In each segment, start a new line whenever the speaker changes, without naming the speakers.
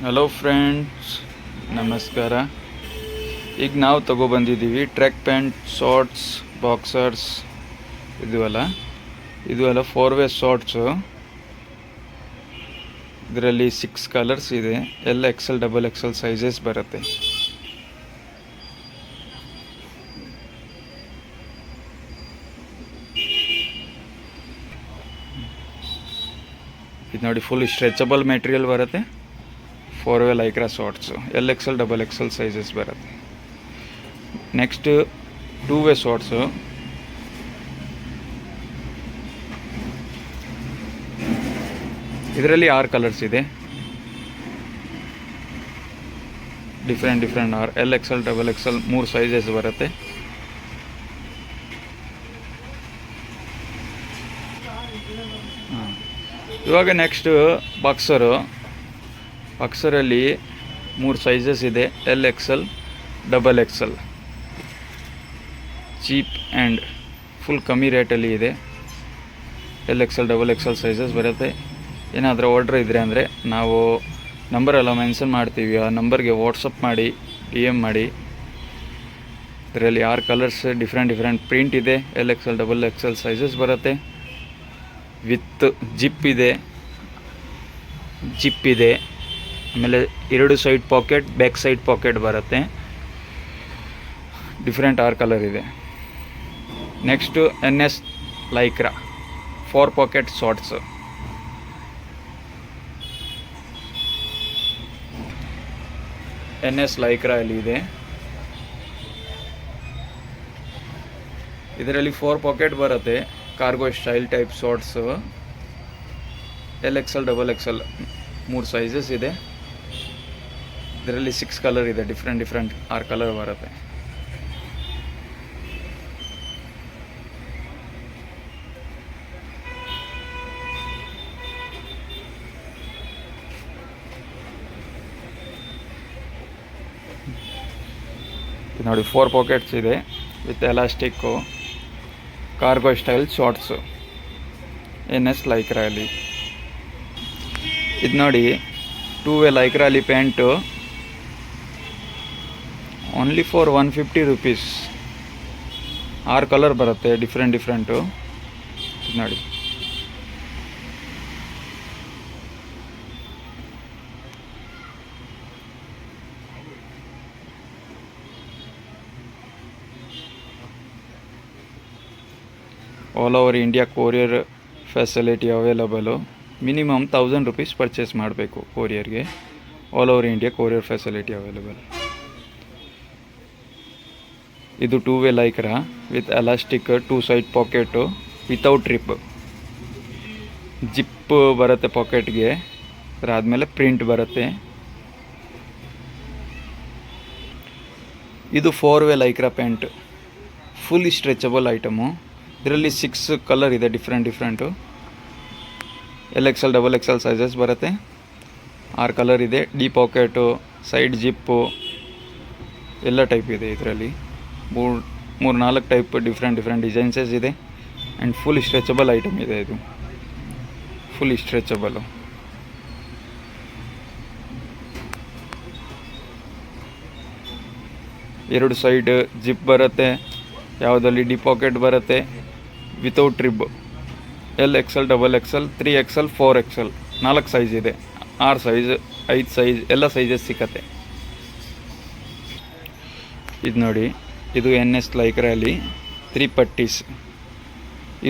Hello friends, ನಮಸ್ಕಾರ. ಈಗ ನಾವು ತೊಗೊಬಂದಿದ್ದೀವಿ ಟ್ರ್ಯಾಕ್ ಪ್ಯಾಂಟ್, ಶಾರ್ಟ್ಸ್, ಬಾಕ್ಸರ್ಸ್. ಇದು ಅಲ್ಲ 4-ವೇ ಶಾರ್ಟ್ಸು. ಇದರಲ್ಲಿ 6 ಕಲರ್ಸ್ ಇದೆ. XL, XXL ಸೈಜಸ್ ಬರುತ್ತೆ. ಇದು ನೋಡಿ, ಫುಲ್ ಸ್ಟ್ರೆಚಬಲ್ ಮೆಟೀರಿಯಲ್ ಬರುತ್ತೆ. 4-ವೇ Lycra shorts XL, XXL sizes ಬರುತ್ತೆ. Next two way shorts. ಇದರಲ್ಲಿ 6 ಕಲರ್ಸ್ ಇದೆ. ಡಿಫ್ರೆಂಟ್ 6 XL, XXL 3 ಸೈಜಸ್ ಬರುತ್ತೆ. ಇವಾಗ ನೆಕ್ಸ್ಟ್ ಬಾಕ್ಸರಲ್ಲಿ 3 ಸೈಜಸ್ ಇದೆ. XL, XXL. Cheap and full ಕಮ್ಮಿ ರೇಟಲ್ಲಿ ಇದೆ. XL, XXL ಸೈಜಸ್ ಬರುತ್ತೆ. ಏನಾದರೂ ಆರ್ಡ್ರ್ ಇದ್ದರೆ ಅಂದರೆ ನಾವು ನಂಬರೆಲ್ಲ ಮೆನ್ಷನ್ ಮಾಡ್ತೀವಿ. ಆ ನಂಬರ್ಗೆ ವಾಟ್ಸಪ್ ಮಾಡಿ, DM ಮಾಡಿ. ಇದರಲ್ಲಿ 6 ಕಲರ್ಸ್, ಡಿಫ್ರೆಂಟ್ ಪ್ರಿಂಟ್ ಇದೆ. XL, XXL ಸೈಜಸ್ ಬರುತ್ತೆ. ವಿತ್ ಜಿಪ್ ಇದೆ. ಆಮೇಲೆ 2 side pocket, back side pocket ಬರುತ್ತೆ. ಡಿಫ್ರೆಂಟ್ 6 ಕಲರ್ ಇದೆ. Next NS Lycra 4 pocket shorts. NS Lycra ಅಲ್ಲಿ ಇದೆ. ಇದರಲ್ಲಿ 4 ಪಾಕೆಟ್ ಬರುತ್ತೆ. Cargo style type shorts. XL, XXL 3 sizes ಇದೆ. ಇದರಲ್ಲಿ 6 ಕಲರ್ ಇದೆ. ಡಿಫ್ರೆಂಟ್ 6 ಕಲರ್ ಬರುತ್ತೆ. ನೋಡಿ, 4 ಪಾಕೆಟ್ಸ್ ಇದೆ with elastic. Cargo style shorts NS Lycra ಅಲ್ಲಿ. ಇದು ನೋಡಿ, 2-ವೇ ಲೈಕ್ರಾ ಅಲ್ಲಿ pant only for 150 rupees. 6 colour ಬರುತ್ತೆ. ಡಿಫ್ರೆಂಟು. ಇದು ನೋಡಿ, all over India courier facility available. Minimum 1000 rupees purchase ಮಾಡಬೇಕು ಕೊರಿಯರ್ಗೆ. All over India courier facility available. ಇದು two way Lycra with elastic, 2 side pocket, without rip. Zip ಬರುತ್ತೆ ಪಾಕೆಟ್ಗೆ. ಅದಾದಮೇಲೆ ಪ್ರಿಂಟ್ ಬರುತ್ತೆ. ಇದು 4-ವೇ Lycra pant, full stretchable item. ಇದರಲ್ಲಿ 6 ಕಲರ್ ಇದೆ. ಡಿಫ್ರೆಂಟು. XL, XXL ಸೈಜಸ್ ಬರುತ್ತೆ. 6 ಕಲರ್ ಇದೆ. ಡಿ ಪಾಕೆಟು, ಸೈಡ್ ಜಿಪ್ಪು ಎಲ್ಲ ಟೈಪ್ ಇದೆ. ಇದರಲ್ಲಿ 3-4 ಟೈಪ್ ಡಿಫ್ರೆಂಟ್ ಡಿಸೈನ್ಸಸ್ ಇದೆ. ಆ್ಯಂಡ್ ಫುಲ್ ಸ್ಟ್ರೆಚಬಲ್ ಐಟಮ್ ಇದೆ. ಇದು ಫುಲ್ ಸ್ಟ್ರೆಚಬಲು. ಎರಡು ಸೈಡ್ ಜಿಪ್ ಬರುತ್ತೆ. ಯಾವುದಲ್ಲಿ ಡಿ ಪಾಕೆಟ್ ಬರುತ್ತೆ. Without rib. XL, XXL 3XL, 4XL 4 size ಇದೆ. 6 ಸೈಜ್, 5 ಸೈಜ್ ಎಲ್ಲ ಸೈಜಸ್ ಸಿಕ್ಕತ್ತೆ. ಇದು ನೋಡಿ, ಇದು NS ಲೈಕ್ರಾ ಅಲ್ಲಿ 3 ಪಟ್ಟೀಸ್.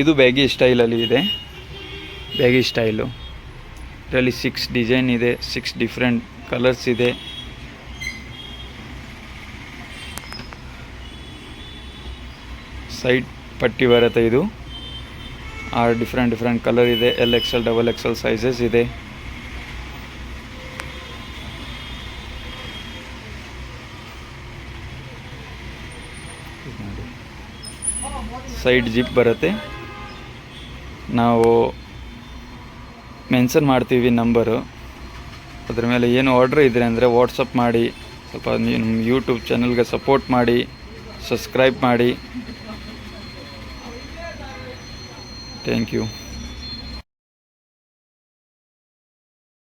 ಇದು ಬ್ಯಾಗಿ ಸ್ಟೈಲಲ್ಲಿ ಇದೆ. Baggy style. ಇದರಲ್ಲಿ 6 ಡಿಸೈನ್ ಇದೆ. 6 ಡಿಫ್ರೆಂಟ್ ಕಲರ್ಸ್ ಇದೆ. ಸೈಡ್ ಪಟ್ಟಿ ಬರುತ್ತೆ. ಇದು 6 ಡಿಫ್ರೆಂಟ್ ಕಲರ್ ಇದೆ. XL, XXL ಸೈಜಸ್ ಇದೆ. ಸೈಡ್ ಜಿಪ್ ಬರುತ್ತೆ. ನಾವು ಮೆನ್ಷನ್ ಮಾಡ್ತೀವಿ ನಂಬರು. ಅದ್ರ ಮೇಲೆ ಏನು ಆರ್ಡ್ರ್ ಇದ್ರೆ ಅಂದರೆ ವಾಟ್ಸಪ್ ಮಾಡಿ. ಸ್ವಲ್ಪ ನಮ್ಮ ಯೂಟ್ಯೂಬ್ ಚಾನಲ್ಗೆ ಸಪೋರ್ಟ್ ಮಾಡಿ, ಸಬ್ಸ್ಕ್ರೈಬ್ ಮಾಡಿ. Thank you.